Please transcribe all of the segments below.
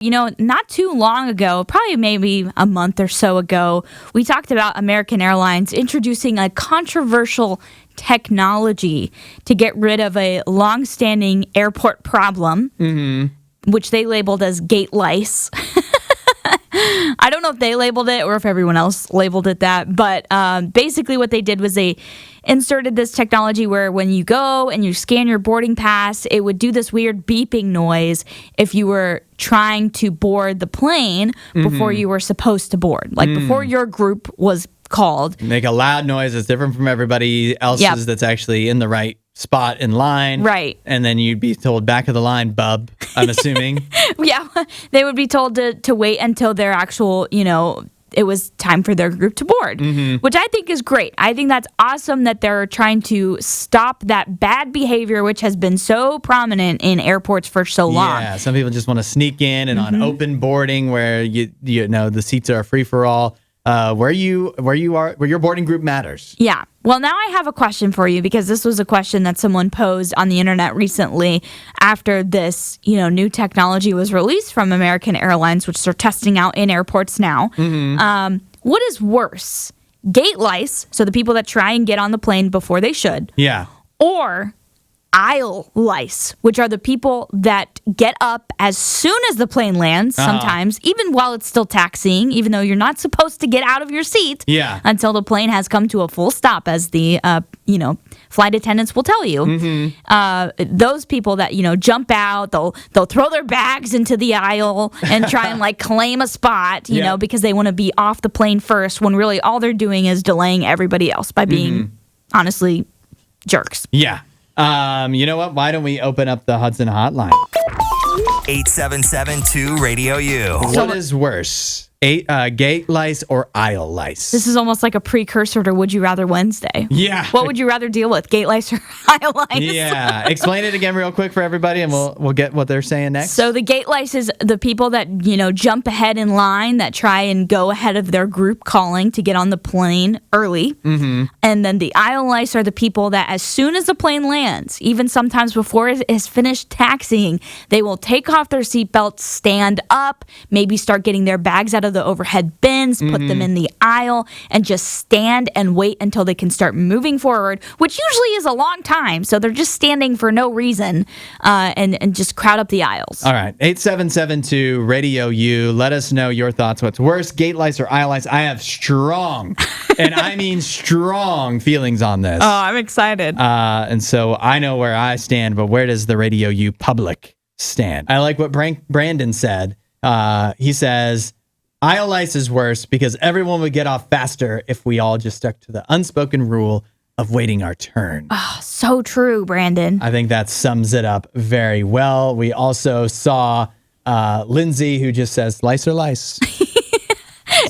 Not too long ago, probably maybe a month or so ago, we talked about American Airlines introducing a controversial technology to get rid of a long-standing airport problem, which they labeled as gate lice. I don't know if they labeled it or if everyone else labeled it that, but basically what they did was they inserted this technology where when you go and you scan your boarding pass, it would do this weird beeping noise if you were trying to board the plane before you were supposed to board, like before your group was called. Make a loud noise that's different from everybody else's that's actually in the right spot in line. Right. And then you'd be told back of the line, bub, I'm assuming. Yeah. They would be told to wait until their actual, it was time for their group to board, which I think is great. I think that's awesome that they're trying to stop that bad behavior, which has been so prominent in airports for so long. Yeah, some people just want to sneak in and on open boarding where the seats are free for all. Where your boarding group matters. Yeah. Well, now I have a question for you because this was a question that someone posed on the internet recently after this, new technology was released from American Airlines, which they're testing out in airports now. What is worse, gate lice, so the people that try and get on the plane before they should, or aisle lice, which are the people that get up as soon as the plane lands, sometimes, even while it's still taxiing, even though you're not supposed to get out of your seat until the plane has come to a full stop, as the, flight attendants will tell you. Those people that, jump out, they'll throw their bags into the aisle and try and claim a spot, because they want to be off the plane first, when really all they're doing is delaying everybody else by being, honestly, jerks. Yeah. You know what? Why don't we open up the Hudson hotline? 877-2-RADIO-U. What is worse, gate lice or aisle lice? This is almost like a precursor to Would You Rather Wednesday. Yeah. What would you rather deal with, gate lice or aisle lice? Yeah. Explain it again real quick for everybody, and we'll get what they're saying next. So the gate lice is the people that, jump ahead in line, that try and go ahead of their group calling to get on the plane early. And then the aisle lice are the people that as soon as the plane lands, even sometimes before it is finished taxiing, they will take off their seatbelts, stand up, maybe start getting their bags out of the overhead bins, put them in the aisle, and just stand and wait until they can start moving forward, which usually is a long time. So they're just standing for no reason and just crowd up the aisles. All right. 877-2-RADIO-U. Let us know your thoughts. What's worse, gate lice or aisle lice? I have strong, and I mean strong feelings on this. Oh, I'm excited. And so I know where I stand, but where does the Radio U public stand? I like what Brandon said. He says, aisle lice is worse because everyone would get off faster if we all just stuck to the unspoken rule of waiting our turn. Oh, so true, Brandon. I think that sums it up very well. We also saw Lindsay, who just says, lice or lice.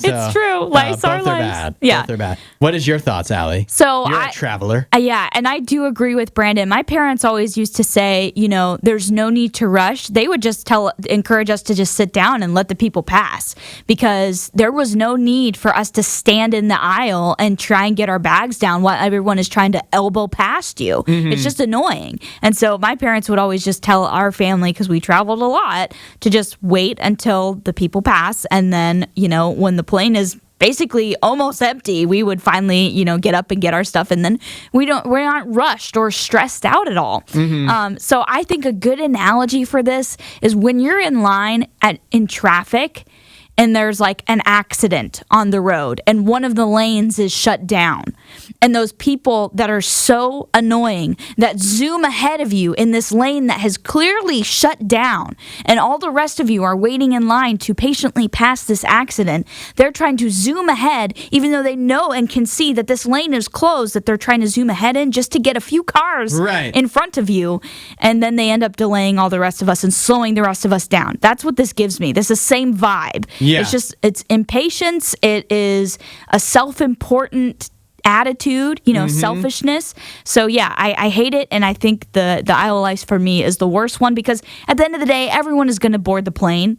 It's true. Lice are lice. Bad. Yeah. Both are bad. What is your thoughts, Allie? So You're a traveler. Yeah, and I do agree with Brandon. My parents always used to say, there's no need to rush. They would just encourage us to just sit down and let the people pass, because there was no need for us to stand in the aisle and try and get our bags down while everyone is trying to elbow past you. It's just annoying. And so my parents would always just tell our family, because we traveled a lot, to just wait until the people pass, and then, when the plane is basically almost empty, we would finally, get up and get our stuff, and then we're not rushed or stressed out at all. So I think a good analogy for this is when you're in line in traffic and there's an accident on the road and one of the lanes is shut down, and those people that are so annoying that zoom ahead of you in this lane that has clearly shut down, and all the rest of you are waiting in line to patiently pass this accident, they're trying to zoom ahead even though they know and can see that this lane is closed, that they're trying to zoom ahead in just to get a few cars in front of you, and then they end up delaying all the rest of us and slowing the rest of us down. That's what this gives me. This is the same vibe. Yeah. It's impatience. It is a self-important attitude, selfishness. So yeah, I hate it, and I think the aisle lice for me is the worst one, because at the end of the day, everyone is going to board the plane.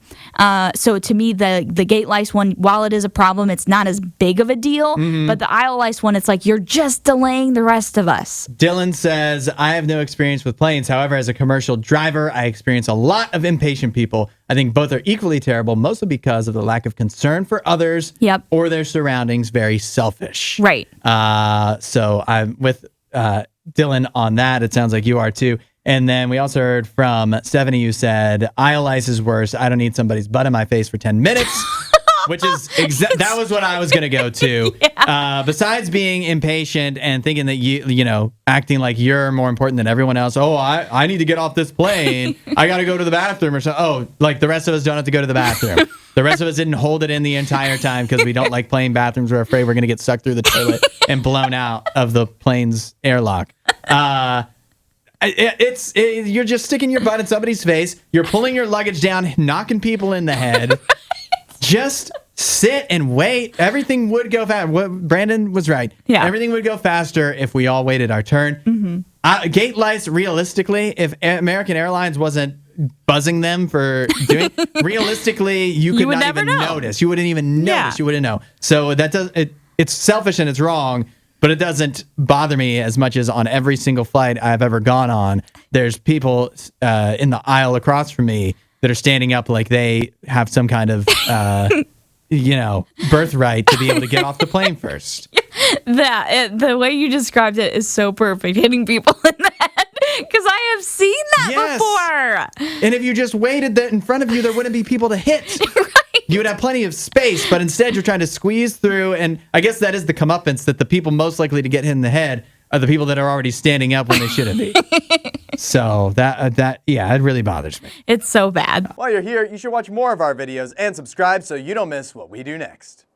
So to me, the gate lice one, while it is a problem, it's not as big of a deal. But the aisle lice one, it's like you're just delaying the rest of us. Dylan says, I have no experience with planes. However, as a commercial driver, I experience a lot of impatient people. I think both are equally terrible, mostly because of the lack of concern for others or their surroundings. Very selfish. Right. So I'm with Dylan on that. It sounds like you are too. And then we also heard from Stephanie, who said, Lice is worse. I don't need somebody's butt in my face for 10 minutes. Which is that was what I was going to go to. Yeah. Besides being impatient and thinking that you know, acting like you're more important than everyone else. Oh, I need to get off this plane. I got to go to the bathroom or something. Oh, like the rest of us don't have to go to the bathroom. The rest of us didn't hold it in the entire time because we don't like plane bathrooms. We're afraid we're going to get sucked through the toilet and blown out of the plane's airlock. You're just sticking your butt in somebody's face. You're pulling your luggage down, knocking people in the head. Just sit and wait. Everything would go fast. Brandon was right. Yeah. Everything would go faster if we all waited our turn. Gate lice, realistically, if American Airlines wasn't buzzing them for doing realistically, you could not even notice. You wouldn't even notice. You wouldn't know. So that it's selfish and it's wrong, but it doesn't bother me as much as on every single flight I've ever gone on. There's people in the aisle across from me that are standing up like they have some kind of, birthright to be able to get off the plane first. The way you described it is so perfect, hitting people in the head, because I have seen that before. And if you just waited in front of you, there wouldn't be people to hit. Right. You would have plenty of space, but instead you're trying to squeeze through, and I guess that is the comeuppance, that the people most likely to get hit in the head are the people that are already standing up when they shouldn't be. So it really bothers me. It's so bad. While you're here, you should watch more of our videos and subscribe so you don't miss what we do next.